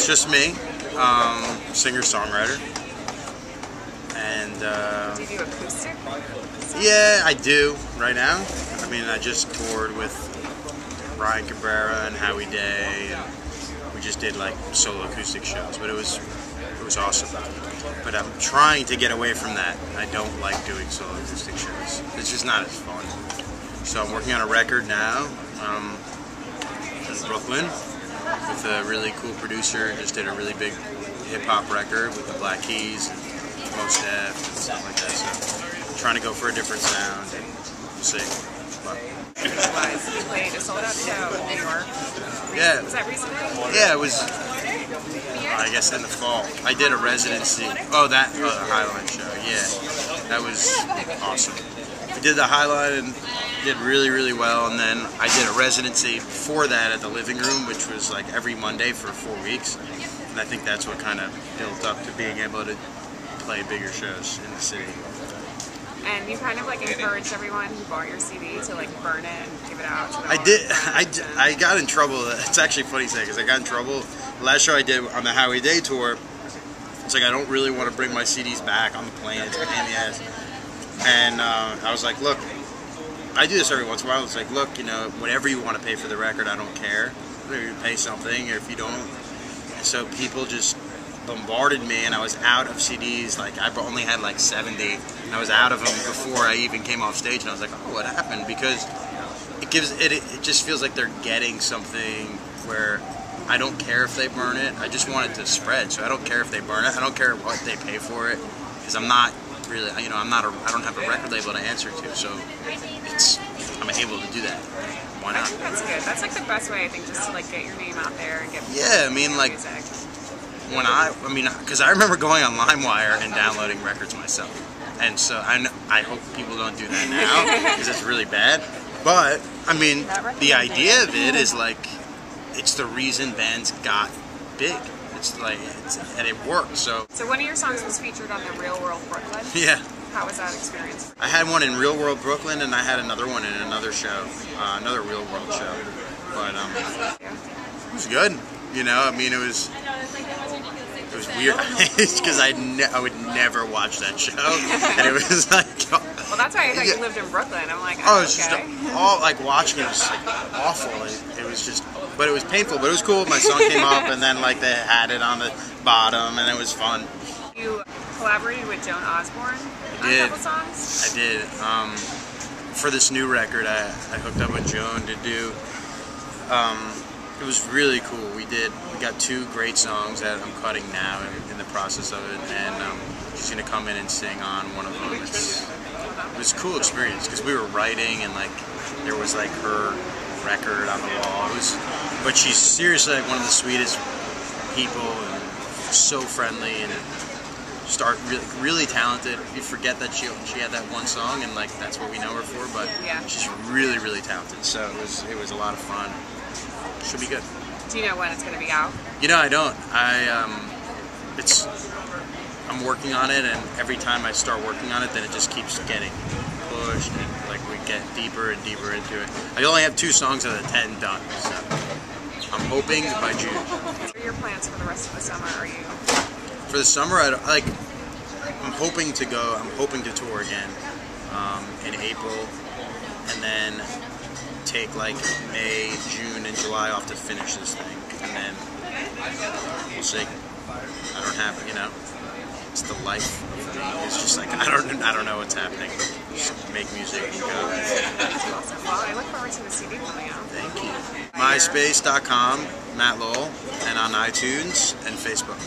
It's just me, singer-songwriter. And do you do acoustic? yeah, I do right now. I mean, I just toured with Ryan Cabrera and Howie Day, and we just did like solo acoustic shows, but it was awesome. But I'm trying to get away from that. I don't like doing solo acoustic shows. It's just not as fun. So I'm working on a record now in Brooklyn with a really cool producer. Just did a really big hip-hop record with the Black Keys and Most Def and stuff like that. So trying to go for a different sound, and we'll see. But You played a sold-out show in New York. yeah. Was that recently? Yeah, it was, I guess, in the fall. I did a residency. Oh, the Highline show. Yeah, that was awesome. I did the Highline and did really, really well. And then I did a residency before that at the Living Room, which was like every Monday for 4 weeks. And I think that's what kind of built up to being able to play bigger shows in the city. And you kind of like encouraged everyone who bought your CD to like burn it and give it out to their I did. I got in trouble. It's actually funny to say because I got in trouble. The last show I did on the Howie Day tour, it's like I don't really want to bring my CDs back on the plane. It's a pain in the ass. And I was like, look, I do this every once in a while. It's like, look, you know, whatever you want to pay for the record, I don't care. Whether you pay something or if you don't. And so people just bombarded me, and I was out of CDs. Like I only had like 70, and I was out of them before I even came off stage. And I was like, oh, what happened? Because it just feels like they're getting something where I don't care if they burn it. I just want it to spread. So I don't care if they burn it. I don't care what they pay for it, because I'm not really, you know, I don't have a record label to answer to. So I'm able to do that. Why not? I think that's good. That's like the best way, I think, just to like get your name out there and get I mean, like music. Because I remember going on LimeWire and downloading records myself, and so I hope people don't do that now because it's really bad. But I mean, the idea of it is like it's the reason bands got big. It's like and it worked. So one of your songs was featured on the Real World Brooklyn. Yeah. How was that experience? I had one in Real World Brooklyn, and I had another one in another show, another Real World show. But it was good. You know, I mean, it was weird because I would never watch that show, and it was like. Well, that's why I thought you lived in Brooklyn. I'm like, oh, it was okay. just all like watching it was like awful. It was just, but it was painful. But it was cool. My song came up, and then like they had it on the bottom, and it was fun. You collaborated with Joan Osborne on a couple songs? I did. For this new record, I hooked up with Joan to do. It was really cool. We got 2 great songs that I'm cutting now in the process of it, and she's gonna come in and sing on one of them. It was a cool experience because we were writing and like there was like her record on the wall. But she's seriously like one of the sweetest people and so friendly and really talented. You forget that she had that one song and like that's what we know her for, but she's really, really talented. So it was a lot of fun. Should be good. Do you know when it's going to be out? You know, I don't. I'm working on it, and every time I start working on it, then it just keeps getting pushed, and like we get deeper and deeper into it. I only have 2 songs out of 10 done, so I'm hoping by June. What are your plans for the rest of the summer? Are you? For the summer, I'm hoping to go. I'm hoping to tour again in April, and then take like May, June, and July off to finish this thing, and then we'll see. I don't have, you know, it's the life for me. It's just like I don't know what's happening. Just make music and go. Awesome. Well, I look forward to the CD coming out. Thank you. MySpace.com, Matt Lowell, and on iTunes and Facebook.